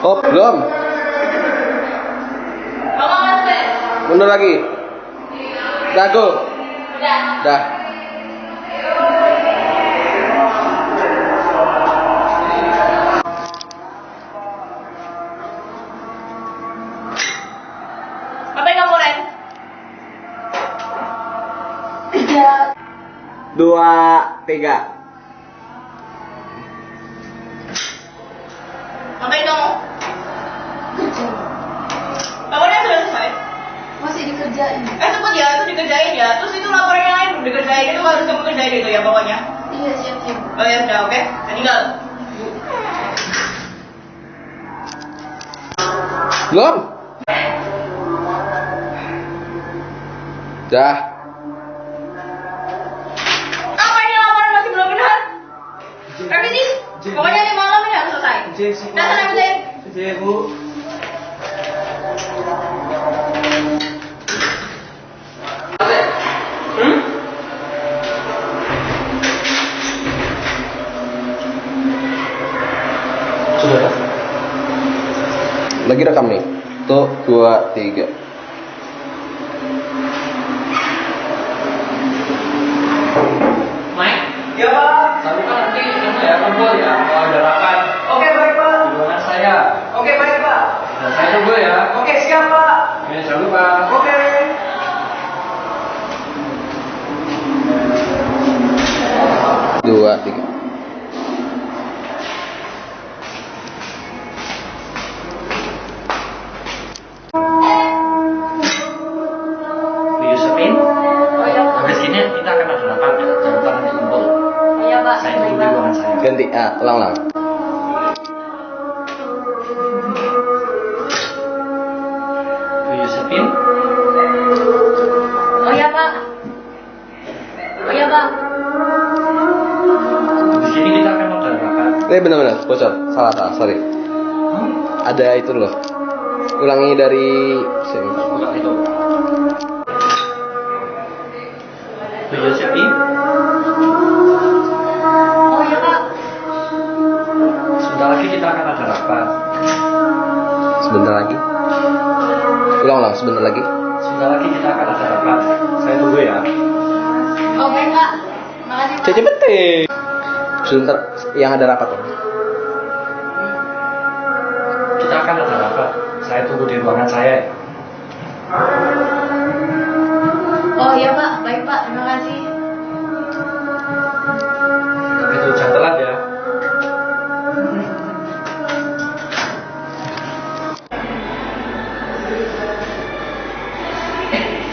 Oh, belum. Mundur lagi. Udah, go. Udah. Apa yang kamu, Ren? 3, 2, 3. Ngapain kamu? Laporannya sudah selesai? Masih dikerjain. Tunggu ya, itu dikerjain ya. Terus itu laporan yang lain belum dikerjain, itu harus kamu kerjain itu ya pokoknya. Iya, siap. Oh ya sudah, oke. Tinggal. Belum. Dah. Apa ini laporan masih belum benar? Revisi. Pokoknya ini malam ini harus selesai. Nah, sana kerjain. Bu. Sudah. Lagi rekam nih. Tuh, 2, 3. Mike, Ya Pak. tapi kan nanti kamu ya kumpul ya kalau ada rapat Oke baik Pak. di ruangan saya. Oke baik Pak. Dan saya tunggu ya. Oke siap Pak. Ya, jangan lupa. Oke. Dua, 3. Bu Yusufin, Oh iya, Pak. habis ini kita akan ada rapat ya. Jangan lupa nanti kumpul. Iya, Pak. Saya tunggu di ruangan saya. Ganti, ulang. Bu Yusufin, Oh iya, Pak. Oh iya, Pak. di sini kita akan ada rapat. Benar-benar, bocor. Salah, sorry. Ada itu loh. Ulangi dari sini. Bukan itu. Bu Yusufin, Oh iya, Pak. sebentar lagi kita akan ada rapat. Sebentar lagi. Ulang, sebentar lagi. Sebentar lagi kita akan ada rapat. Saya tunggu ya. Oh baik, Pak. Makasih, Pak. Cepet. Sebentar, yang ada rapat loh. Kita akan ada rapat. Saya tunggu di ruangan saya. Oh iya, Pak. Baik, Pak. Terima kasih. Itu jangan telat ya.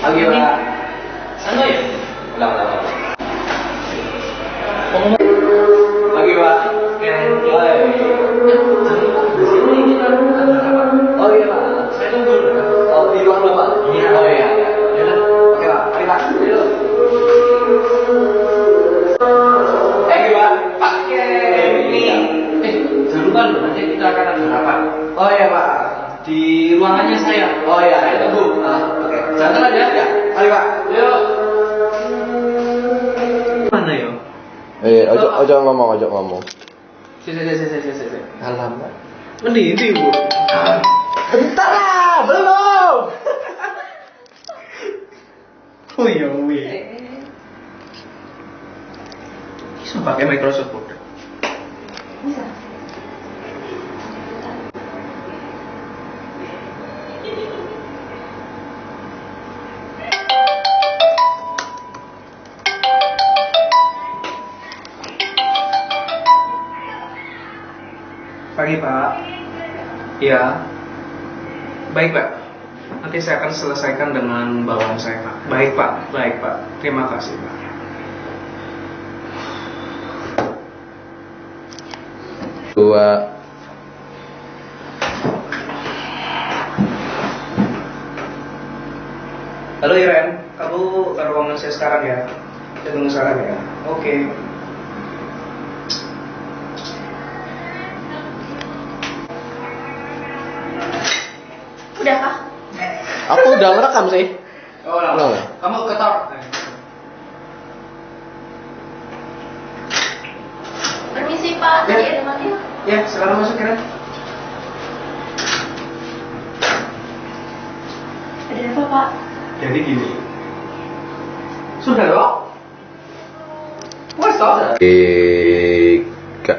Pagi Pak. Sana ya. Ulang. Ngomong Pagi Pak. di sini kita ada rapat. Oh iya Pak. Saya tunggu dulu. Oh di ruang dulu Pak. Iya. Oh iya. Ya kan? Oke Pak. Mari Pak. Ayo. Thank you Pak. Oke. Jangan lupa loh, nanti kita akan ada rapat. Oh iya Pak. Di ruangannya saya. Oh iya. Saya tunggu. Oke. Jangan telat ya. Ya. Mari Pak. Yuk. Mana yo? Ojo ngomong. Si. Alamak. Mendidih Bu. Bentar lah, belum. Oh iya wih. Bisa pakai Microsoft Word. Bisa. Pagi Pak. Iya. Baik Pak. Nanti saya akan selesaikan dengan bawahan saya Pak. Baik Pak. Terima kasih Pak. Dua. Halo Iren, kamu ke ruangan saya sekarang ya. Saya tunggu sekarang ya. Oke. Udah kah? Aku udah ngerekam sih. Oh, Belum. kamu ketok. Permisi, Pak. Tadi ada manggil. Ya, sekarang masuk Iren. Pak. Jadi gini. Sudah dong? Wes toh? Tiga.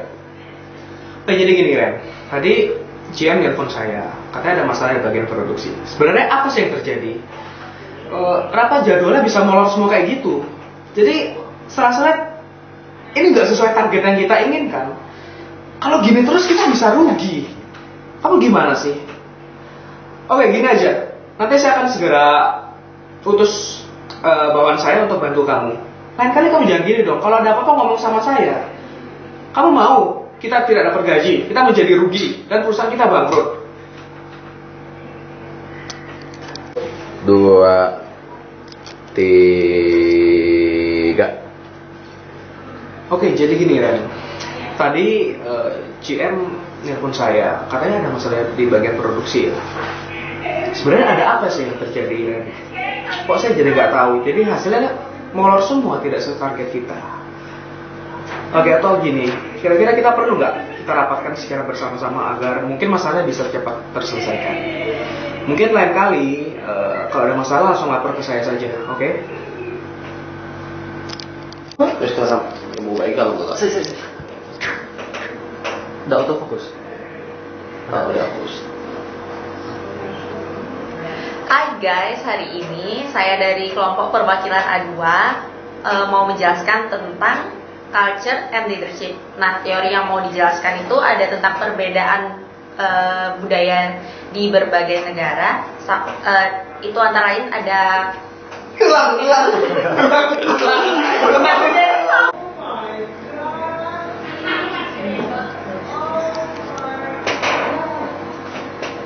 Jadi gini Ren, tadi GM nelpon saya, katanya ada masalah di bagian produksi. Sebenarnya apa sih yang terjadi? Kenapa jadwalnya bisa molor semua kayak gitu? Jadi serasa ini nggak sesuai target yang kita inginkan. Kalau gini terus kita bisa rugi. Kamu gimana sih? Oke, gini aja. Nanti saya akan segera utus bawahan saya untuk bantu kamu. Lain kali kamu jangan gini dong. Kalau ada apa-apa ngomong sama saya. Kamu mau kita tidak dapat gaji, kita menjadi rugi dan perusahaan kita bangkrut. 2 3. Oke, jadi gini Ren. Tadi GM nelpon saya, katanya ada masalah di bagian produksi ya. Sebenarnya ada apa sih yang terjadi Ren? Kok saya jadi nggak tahu. Jadi hasilnya molor semua, tidak setarget kita. Oke, atau gini, kira-kira kita perlu nggak kita rapatkan secara bersama-sama agar mungkin masalahnya bisa cepat terselesaikan. Mungkin lain kali kalau ada masalah langsung lapor ke saya saja, oke? Terus kita sama ibu baik kalau enggak. Udah autofokus. Udah fokus. Hai guys, hari ini saya dari kelompok perwakilan A2 mau menjelaskan tentang culture and leadership. Nah, teori yang mau dijelaskan itu ada tentang perbedaan budaya di berbagai negara. Itu antara lain ada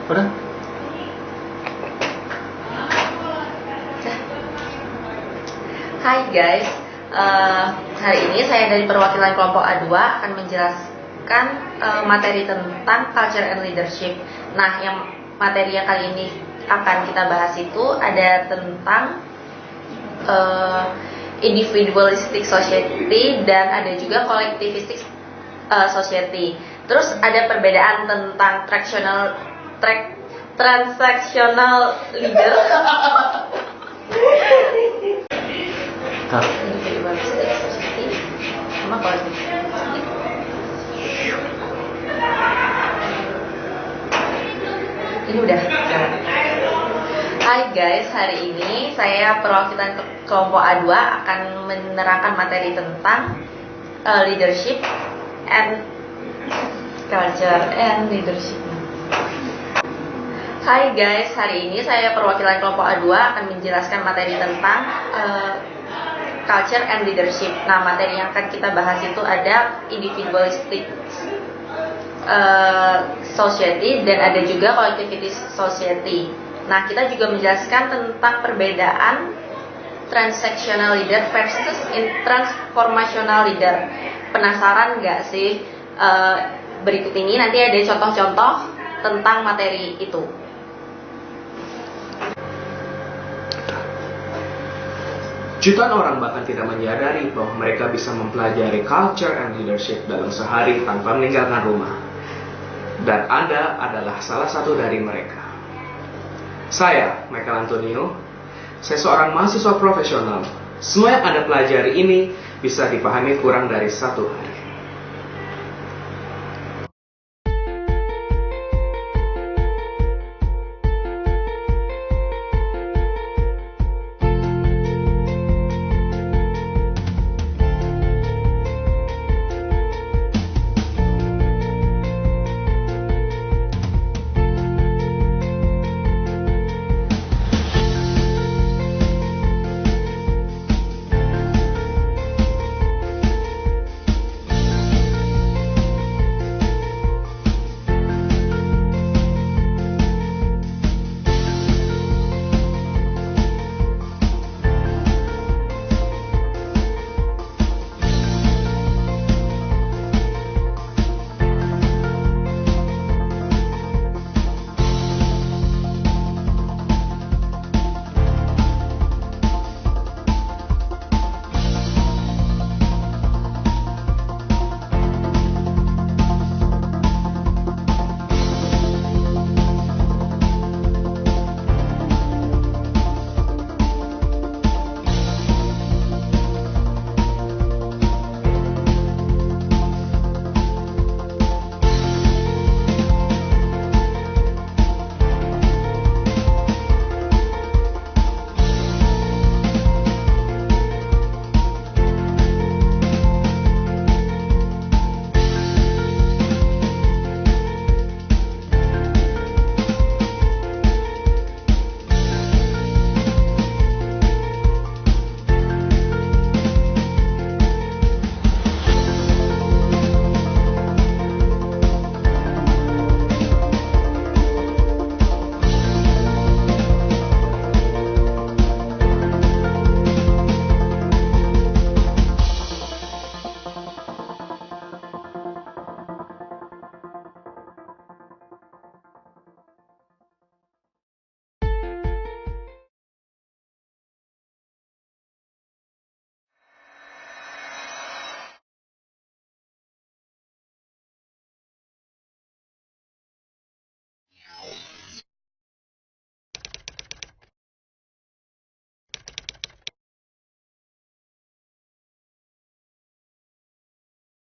Udah. Hai guys, hari ini saya dari perwakilan kelompok A2 akan menjelaskan materi tentang culture and leadership. Nah, yang materi yang kali ini akan kita bahas itu ada tentang individualistic society dan ada juga collectivistic society. Terus ada perbedaan tentang transactional leader. Individualistic society sama collectivistic. Ini udah jalan. Hai guys, hari ini saya perwakilan kelompok A2 akan menerangkan materi tentang leadership and culture and leadership. Hai guys, hari ini saya perwakilan kelompok A2 akan menjelaskan materi tentang culture and leadership. Nah, materi yang akan kita bahas itu ada individualistic society dan ada juga collectivist society. Nah, kita juga menjelaskan tentang perbedaan transactional leader versus transformational leader. Penasaran nggak sih? Berikut ini nanti ada contoh-contoh tentang materi itu. Jutaan orang bahkan tidak menyadari bahwa mereka bisa mempelajari culture and leadership dalam sehari tanpa meninggalkan rumah. Dan Anda adalah salah satu dari mereka. Saya, Michael Antonio, saya seorang mahasiswa profesional. Semua yang Anda pelajari ini bisa dipahami kurang dari 1 hari.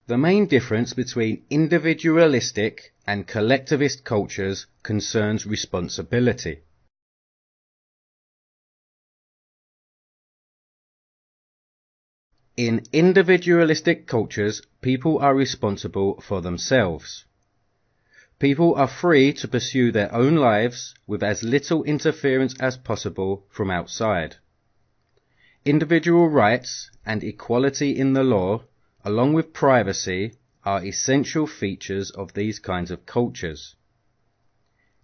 The main difference between individualistic and collectivist cultures concerns responsibility. In individualistic cultures, people are responsible for themselves. People are free to pursue their own lives with as little interference as possible from outside. Individual rights and equality in the law, along with privacy, are essential features of these kinds of cultures.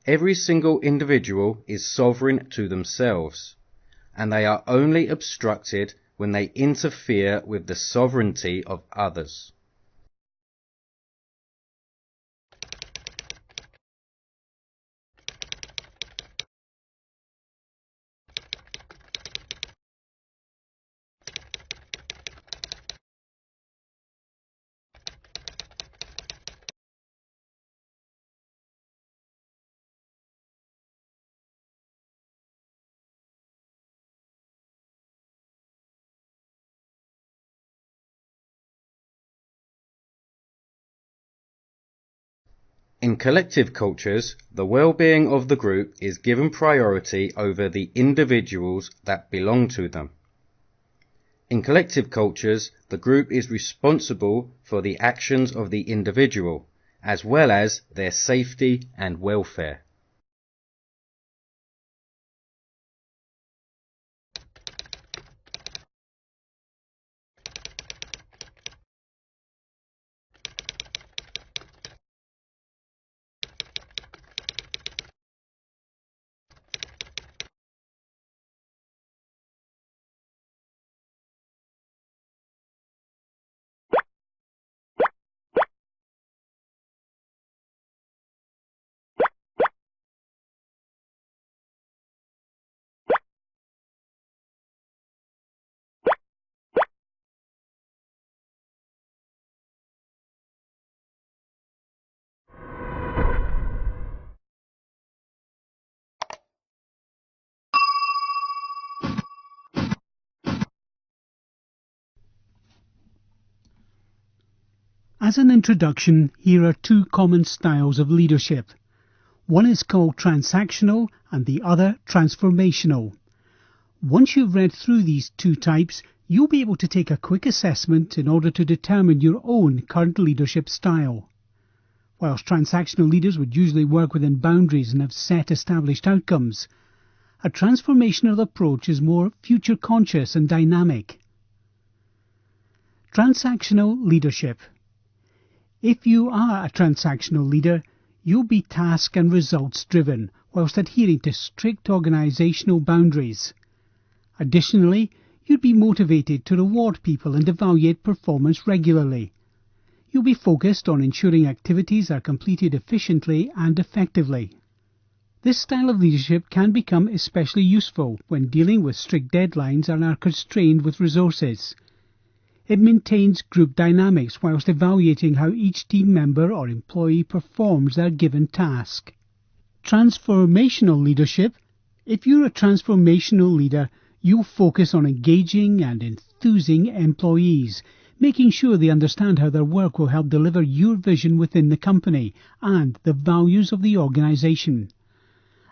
Every single individual is sovereign to themselves, and they are only obstructed when they interfere with the sovereignty of others. In collective cultures, the well-being of the group is given priority over the individuals that belong to them. In collective cultures, the group is responsible for the actions of the individual, as well as their safety and welfare. As an introduction, here are two common styles of leadership. One is called transactional and the other transformational. Once you've read through these two types, you'll be able to take a quick assessment in order to determine your own current leadership style. Whilst transactional leaders would usually work within boundaries and have set established outcomes, a transformational approach is more future conscious and dynamic. Transactional leadership. If you are a transactional leader, you'll be task and results driven whilst adhering to strict organisational boundaries. Additionally, you'd be motivated to reward people and evaluate performance regularly. You'll be focused on ensuring activities are completed efficiently and effectively. This style of leadership can become especially useful when dealing with strict deadlines and are constrained with resources. It maintains group dynamics whilst evaluating how each team member or employee performs their given task. Transformational leadership. If you're a transformational leader, you'll focus on engaging and enthusing employees, making sure they understand how their work will help deliver your vision within the company and the values of the organisation.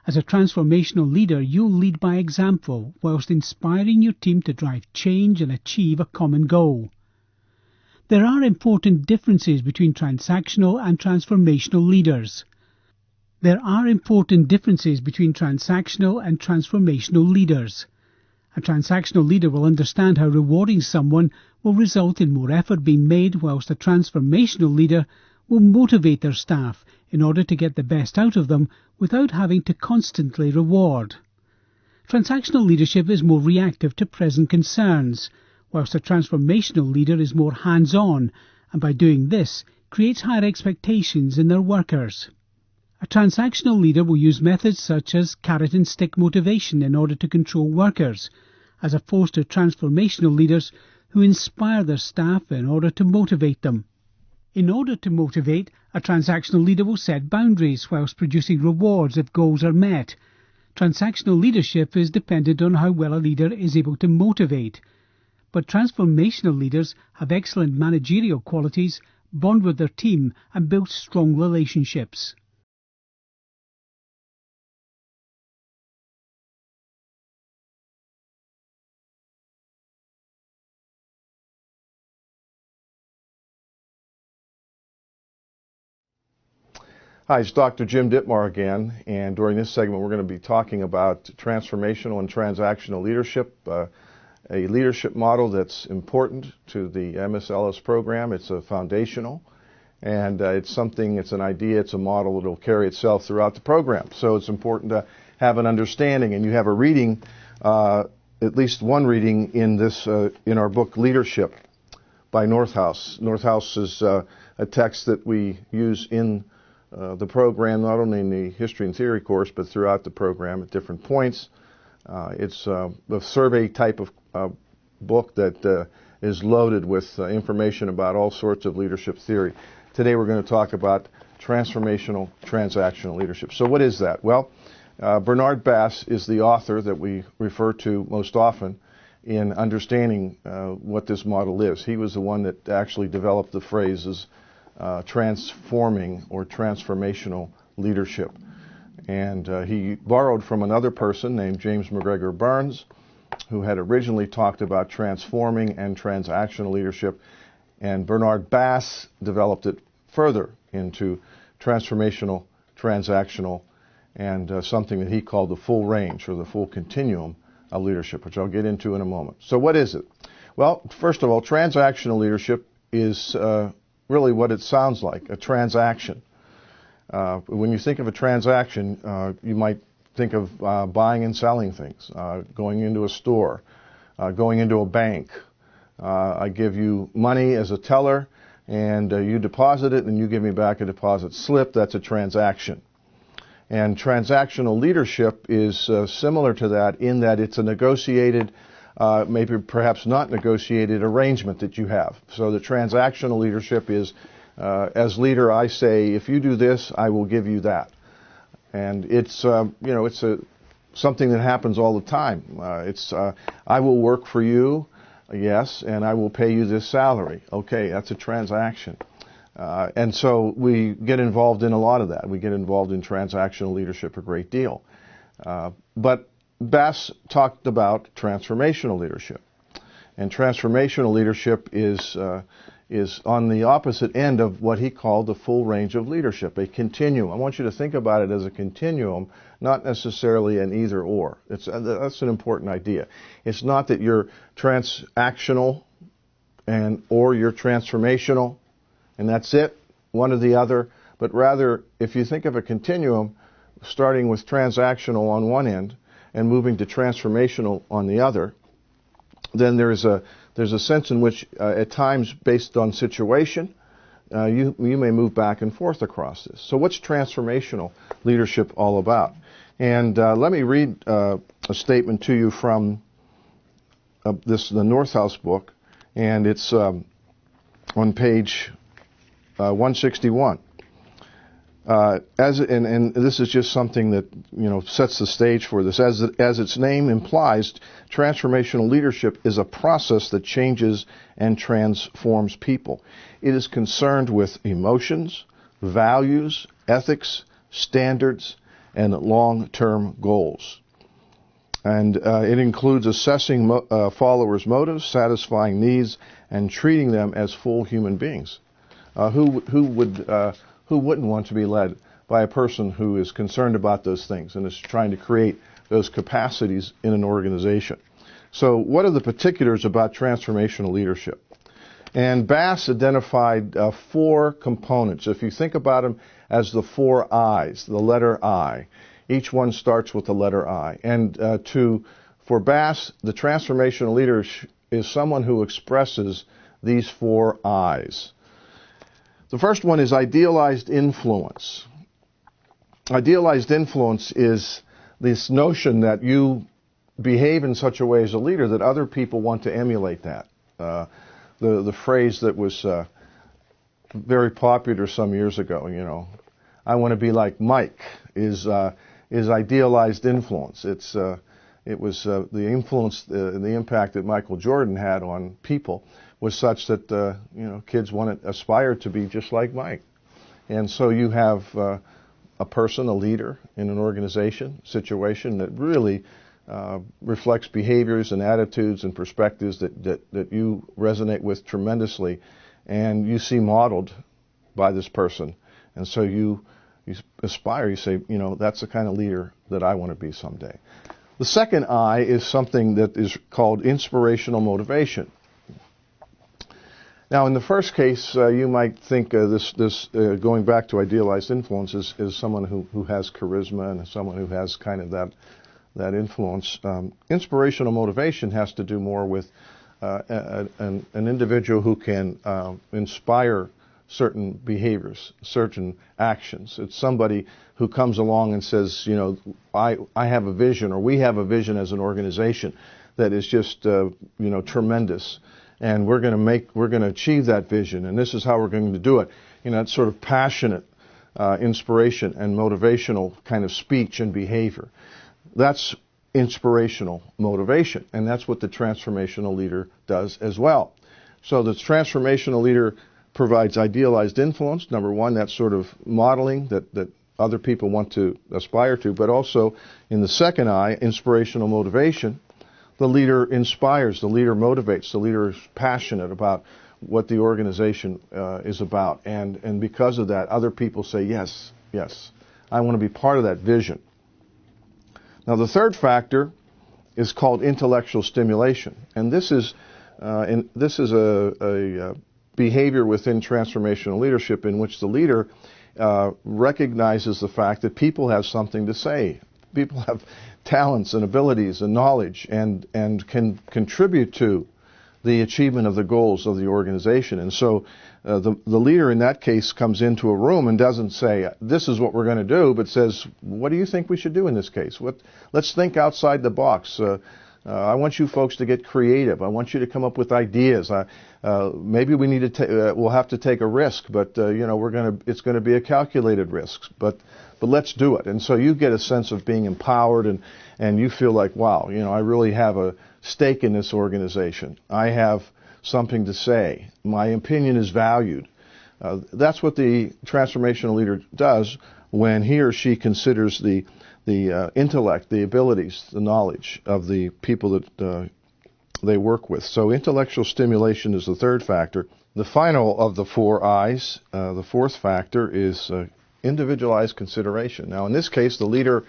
As a transformational leader, you'll lead by example whilst inspiring your team to drive change and achieve a common goal. There are important differences between transactional and transformational leaders. A transactional leader will understand how rewarding someone will result in more effort being made, whilst a transformational leader will motivate their staff in order to get the best out of them without having to constantly reward. Transactional leadership is more reactive to present concerns, whilst a transformational leader is more hands-on, and by doing this, creates higher expectations in their workers. A transactional leader will use methods such as carrot and stick motivation in order to control workers, as opposed to transformational leaders who inspire their staff in order to motivate them. In order to motivate, a transactional leader will set boundaries whilst producing rewards if goals are met. Transactional leadership is dependent on how well a leader is able to motivate, but transformational leaders have excellent managerial qualities bond with their team and build strong relationships. Hi, it's Dr. Jim Dittmar again, and during this segment we're going to be talking about transformational and transactional leadership, a leadership model that's important to the MSLS program. It's a foundational, and it's an idea, it's a model that will carry itself throughout the program. So it's important to have an understanding, and you have a reading, at least one reading in this, in our book Leadership by Northouse. Northouse is a text that we use in the program, not only in the history and theory course, but throughout the program at different points. It's a survey type of book that is loaded with information about all sorts of leadership theory. Today we're going to talk about transformational transactional leadership. So what is that? Well, Bernard Bass is the author that we refer to most often in understanding what this model is. He was the one that actually developed the phrases transforming or transformational leadership. And he borrowed from another person named James McGregor Barnes, who had originally talked about transforming and transactional leadership. And Bernard Bass developed it further into transformational, transactional, and something that he called the full range or the full continuum of leadership, which I'll get into in a moment. So what is it? Well, first of all, transactional leadership is really what it sounds like, a transaction. When you think of a transaction, you might think of buying and selling things, going into a store, going into a bank. I give you money as a teller, and you deposit it, and you give me back a deposit slip. That's a transaction. And transactional leadership is similar to that in that it's a negotiated, maybe perhaps not negotiated arrangement that you have. So the transactional leadership is, as leader, I say, if you do this, I will give you that. And it's, something that happens all the time. I will work for you, yes, and I will pay you this salary. Okay, that's a transaction. And so we get involved in a lot of that. We get involved in transactional leadership a great deal. But Bass talked about transformational leadership. And transformational leadership is on the opposite end of what he called the full range of leadership, a continuum. I want you to think about it as a continuum, not necessarily an either or. That's an important idea. It's not that you're transactional or you're transformational, and that's it, one or the other, but rather, if you think of a continuum, starting with transactional on one end and moving to transformational on the other, then there's a sense in which, at times, based on situation, you may move back and forth across this. So what's transformational leadership all about? And let me read a statement to you from the Northouse book, and it's on page 161. And this is just something that sets the stage for this. As its name implies, transformational leadership is a process that changes and transforms people. It is concerned with emotions, values, ethics, standards, and long-term goals. And it includes assessing followers' motives, satisfying needs, and treating them as full human beings. Who wouldn't want to be led by a person who is concerned about those things and is trying to create those capacities in an organization? So what are the particulars about transformational leadership? And Bass identified 4 components. If you think about them as the 4 I's, the letter I, each one starts with the letter I. And for Bass, the transformational leader is someone who expresses these 4 I's. The first one is idealized influence. Idealized influence is this notion that you behave in such a way as a leader that other people want to emulate that. The phrase that was very popular some years ago, I want to be like Mike, is idealized influence. It's it was the influence, the impact that Michael Jordan had on people was such that kids want to aspire to be just like Mike. And so you have a person, a leader in an organization, situation that really reflects behaviors and attitudes and perspectives that you resonate with tremendously, and you see modeled by this person. And so you aspire, you say, that's the kind of leader that I want to be someday. The second I is something that is called inspirational motivation. Now, in the first case, you might think this going back to idealized influence is someone who has charisma and someone who has kind of that influence. Inspirational motivation has to do more with an individual who can inspire certain behaviors, certain actions. It's somebody who comes along and says, I have a vision, or we have a vision as an organization that is just, tremendous. And we're going to achieve that vision, and this is how we're going to do it. That sort of passionate inspiration and motivational kind of speech and behavior. That's inspirational motivation, and that's what the transformational leader does as well. So the transformational leader provides idealized influence. Number one, that sort of modeling that other people want to aspire to, but also in the second I, inspirational motivation. The leader inspires, the leader motivates, the leader is passionate about what the organization is about. And because of that, other people say, yes, I want to be part of that vision. Now, the third factor is called intellectual stimulation. And this is a behavior within transformational leadership in which the leader recognizes the fact that people have something to say. People have talents and abilities and knowledge and can contribute to the achievement of the goals of the organization. And so the leader in that case comes into a room and doesn't say, this is what we're going to do, but says, what do you think we should do in this case? Let's think outside the box. I want you folks to get creative. I want you to come up with ideas. Maybe we need to we'll have to take a risk, but it's going to be a calculated risk. But let's do it. And so you get a sense of being empowered, and you feel like, wow, I really have a stake in this organization. I have something to say. My opinion is valued. That's what the transformational leader does when he or she considers the intellect, the abilities, the knowledge of the people that they work with. So intellectual stimulation is the third factor. The final of the four I's, the fourth factor, is individualized consideration. Now, in this case, the leader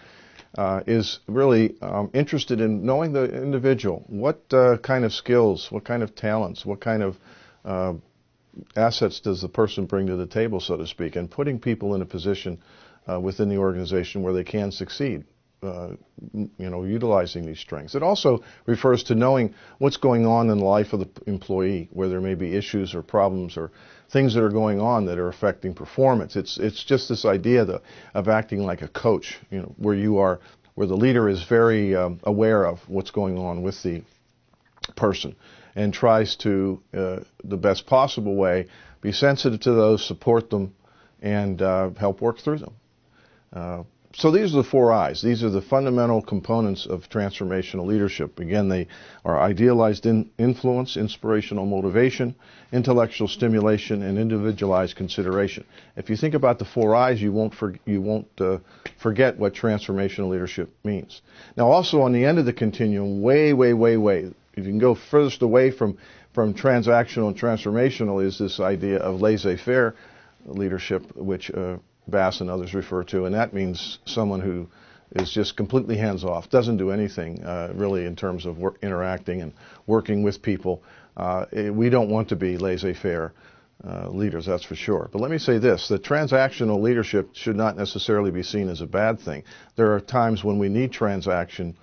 is really interested in knowing the individual. What kind of skills, what kind of talents, what kind of assets does the person bring to the table, so to speak, and putting people in a position within the organization where they can succeed, utilizing these strengths. It also refers to knowing what's going on in the life of the employee, where there may be issues or problems or things that are going on that are affecting performance. It's just this idea of acting like a coach, where the leader is very aware of what's going on with the person and tries to, the best possible way, be sensitive to those, support them, and help work through them. So these are the four I's. These are the fundamental components of transformational leadership. Again, they are idealized influence, inspirational motivation, intellectual stimulation, and individualized consideration. If you think about the four I's, you won't forget what transformational leadership means. Now, also on the end of the continuum, way, if you can go furthest away from transactional and transformational, is this idea of laissez-faire leadership, which Bass and others refer to, and that means someone who is just completely hands-off, doesn't do anything really in terms of interacting and working with people. We don't want to be laissez-faire leaders, that's for sure. But let me say this, that transactional leadership should not necessarily be seen as a bad thing. There are times when we need transactional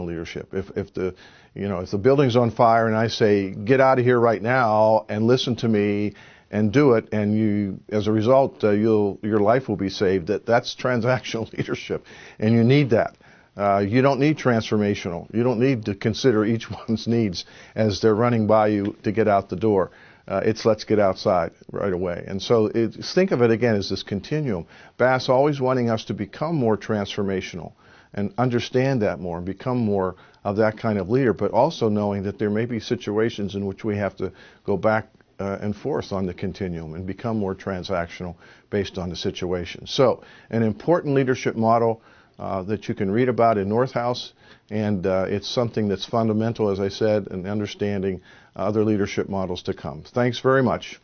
leadership. If the building's on fire and I say, get out of here right now and listen to me and do it, and you, as a result, your life will be saved. That's transactional leadership, and you need that. You don't need transformational. You don't need to consider each one's needs as they're running by you to get out the door. It's let's get outside right away. And so think of it again as this continuum. Bass always wanting us to become more transformational and understand that more and become more of that kind of leader, but also knowing that there may be situations in which we have to go back and forth on the continuum and become more transactional based on the situation. So, an important leadership model that you can read about in Northhouse, and it's something that's fundamental, as I said, in understanding other leadership models to come. Thanks very much.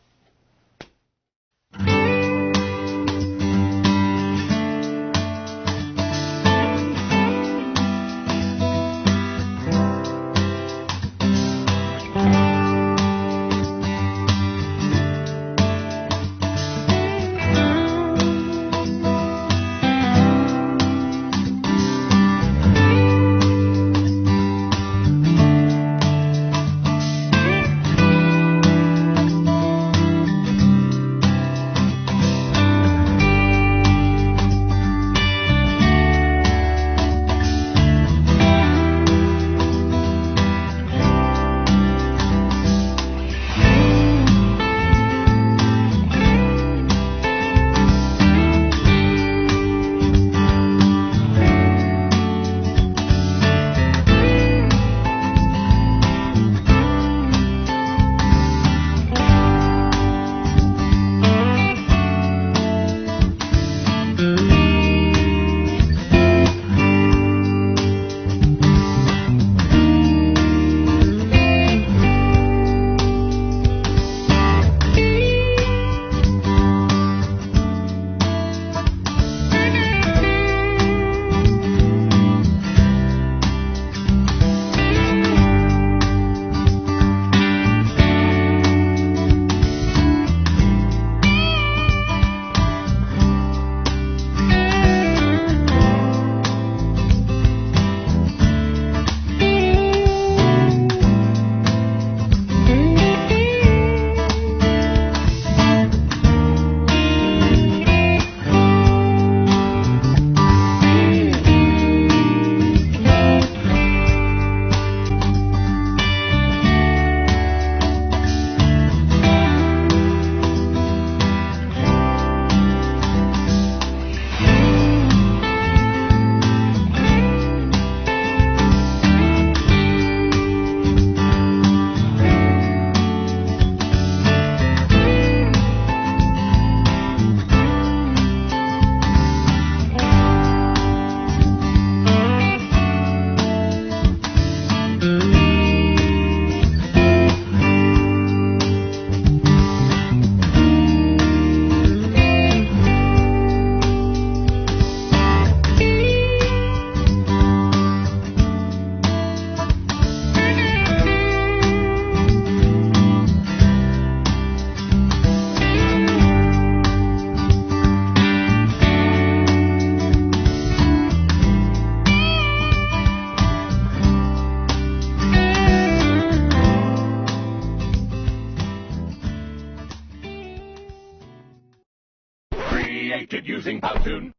Using Powtoon.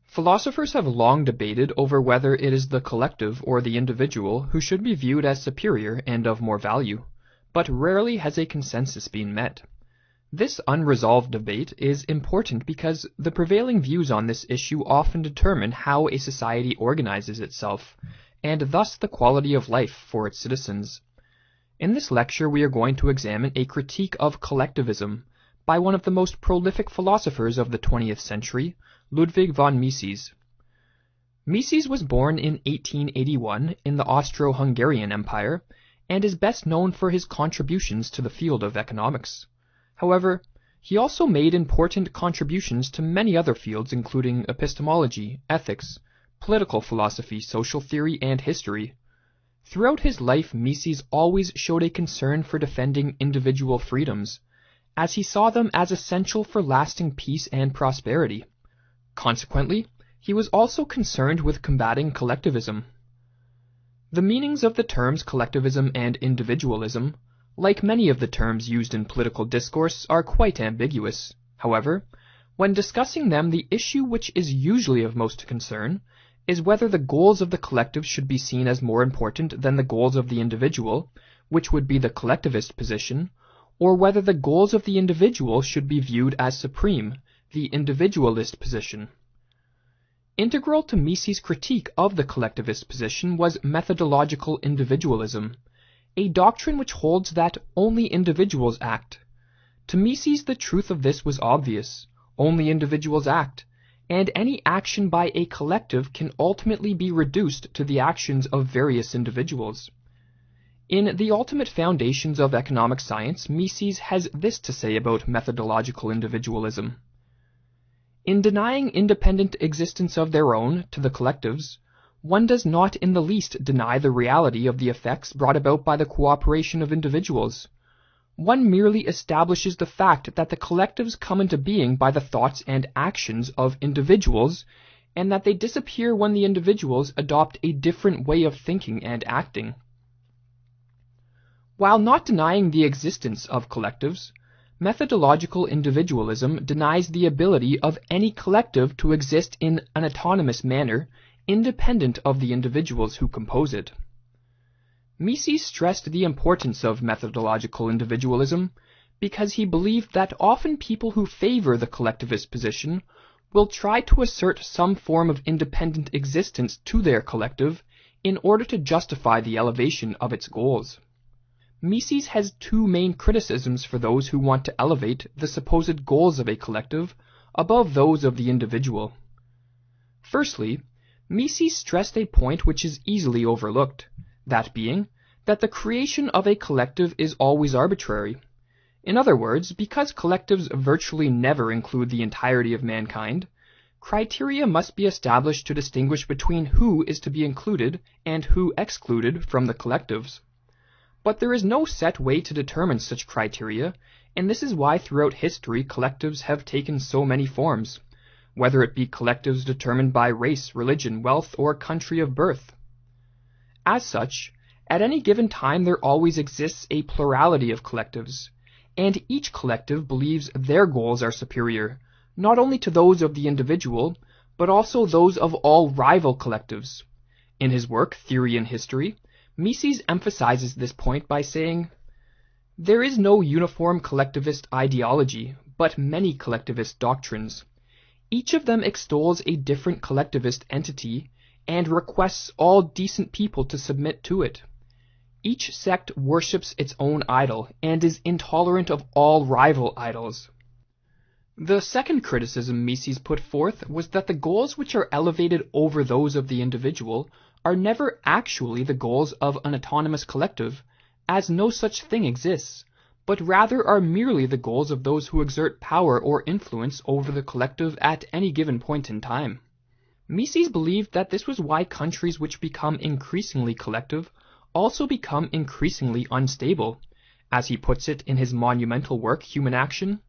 Philosophers have long debated over whether it is the collective or the individual who should be viewed as superior and of more value, but rarely has a consensus been met. This unresolved debate is important because the prevailing views on this issue often determine how a society organizes itself, and thus the quality of life for its citizens. In this lecture we are going to examine a critique of collectivism by one of the most prolific philosophers of the 20th century, Ludwig von Mises. Mises was born in 1881 in the Austro-Hungarian Empire, and is best known for his contributions to the field of economics. However, he also made important contributions to many other fields including epistemology, ethics, political philosophy, social theory, and history. Throughout his life, Mises always showed a concern for defending individual freedoms, as he saw them as essential for lasting peace and prosperity. Consequently, he was also concerned with combating collectivism. The meanings of the terms collectivism and individualism, like many of the terms used in political discourse, are quite ambiguous. However, when discussing them, the issue which is usually of most concern is whether the goals of the collective should be seen as more important than the goals of the individual, which would be the collectivist position, or whether the goals of the individual should be viewed as supreme, the individualist position. Integral to Mises' critique of the collectivist position was methodological individualism, a doctrine which holds that only individuals act. To Mises, the truth of this was obvious. Only individuals act, and any action by a collective can ultimately be reduced to the actions of various individuals. In The Ultimate Foundations of Economic Science, Mises has this to say about methodological individualism. In denying independent existence of their own to the collectives, one does not in the least deny the reality of the effects brought about by the cooperation of individuals. One merely establishes the fact that the collectives come into being by the thoughts and actions of individuals, and that they disappear when the individuals adopt a different way of thinking and acting. While not denying the existence of collectives, methodological individualism denies the ability of any collective to exist in an autonomous manner, independent of the individuals who compose it. Mises stressed the importance of methodological individualism because he believed that often people who favor the collectivist position will try to assert some form of independent existence to their collective in order to justify the elevation of its goals. Mises has two main criticisms for those who want to elevate the supposed goals of a collective above those of the individual. Firstly, Mises stressed a point which is easily overlooked, that being that the creation of a collective is always arbitrary. In other words, because collectives virtually never include the entirety of mankind, criteria must be established to distinguish between who is to be included and who excluded from the collectives. But there is no set way to determine such criteria, and this is why throughout history collectives have taken so many forms, whether it be collectives determined by race, religion, wealth, or country of birth. As such, at any given time there always exists a plurality of collectives, and each collective believes their goals are superior, not only to those of the individual, but also those of all rival collectives. In his work, Theory and History, Mises emphasizes this point by saying, "There is no uniform collectivist ideology, but many collectivist doctrines. Each of them extols a different collectivist entity and requests all decent people to submit to it. Each sect worships its own idol and is intolerant of all rival idols." The second criticism Mises put forth was that the goals which are elevated over those of the individual are never actually the goals of an autonomous collective, as no such thing exists, but rather are merely the goals of those who exert power or influence over the collective at any given point in time. Mises believed that this was why countries which become increasingly collective also become increasingly unstable. As he puts it in his monumental work, Human Action,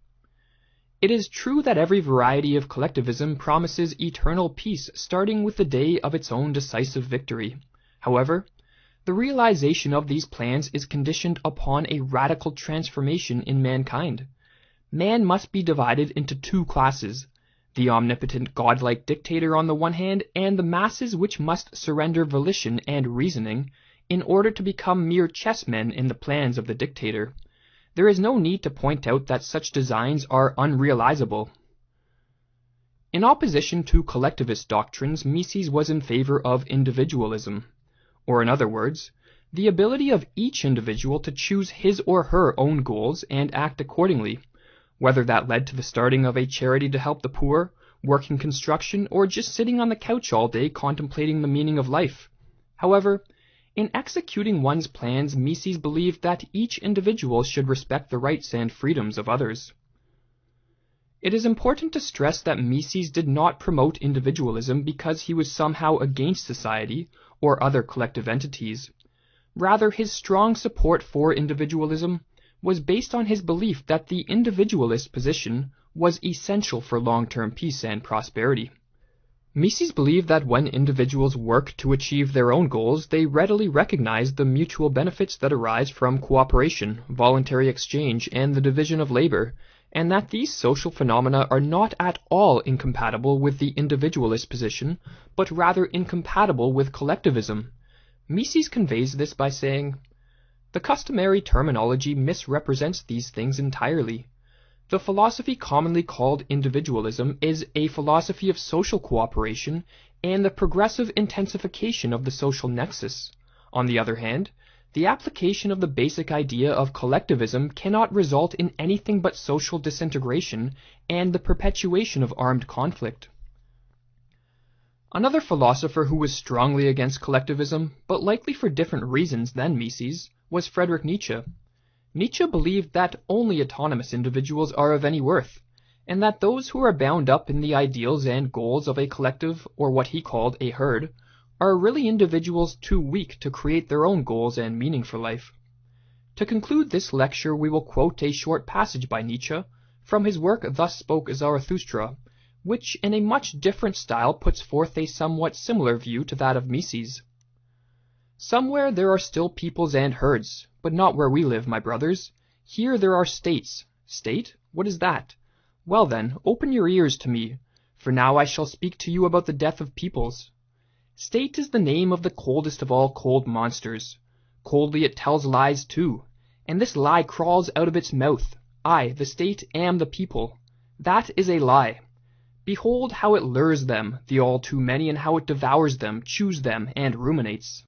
"It is true that every variety of collectivism promises eternal peace starting with the day of its own decisive victory. However, the realization of these plans is conditioned upon a radical transformation in mankind. Man must be divided into two classes, the omnipotent godlike dictator on the one hand, and the masses which must surrender volition and reasoning in order to become mere chessmen in the plans of the dictator. There is no need to point out that such designs are unrealizable." In opposition to collectivist doctrines, Mises was in favor of individualism, or in other words, the ability of each individual to choose his or her own goals and act accordingly, whether that led to the starting of a charity to help the poor, working construction, or just sitting on the couch all day contemplating the meaning of life. However, in executing one's plans, Mises believed that each individual should respect the rights and freedoms of others. It is important to stress that Mises did not promote individualism because he was somehow against society or other collective entities. Rather, his strong support for individualism was based on his belief that the individualist position was essential for long-term peace and prosperity. Mises believed that when individuals work to achieve their own goals, they readily recognize the mutual benefits that arise from cooperation, voluntary exchange, and the division of labor, and that these social phenomena are not at all incompatible with the individualist position, but rather incompatible with collectivism. Mises conveys this by saying, "The customary terminology misrepresents these things entirely. The philosophy commonly called individualism is a philosophy of social cooperation and the progressive intensification of the social nexus. On the other hand, the application of the basic idea of collectivism cannot result in anything but social disintegration and the perpetuation of armed conflict. Another philosopher who was strongly against collectivism, but likely for different reasons than Mises, was Friedrich Nietzsche. Nietzsche believed that only autonomous individuals are of any worth, and that those who are bound up in the ideals and goals of a collective, or what he called a herd, are really individuals too weak to create their own goals and meaning for life. To conclude this lecture, we will quote a short passage by Nietzsche from his work Thus Spoke Zarathustra, which in a much different style puts forth a somewhat similar view to that of Mises. Somewhere there are still peoples and herds, but not where we live, my brothers. Here there are states. State? What is that? Well then, open your ears to me, for now I shall speak to you about the death of peoples. State is the name of the coldest of all cold monsters. Coldly it tells lies too, and this lie crawls out of its mouth. I, the state, am the people. That is a lie. Behold how it lures them, the all too many, and how it devours them, chews them, and ruminates.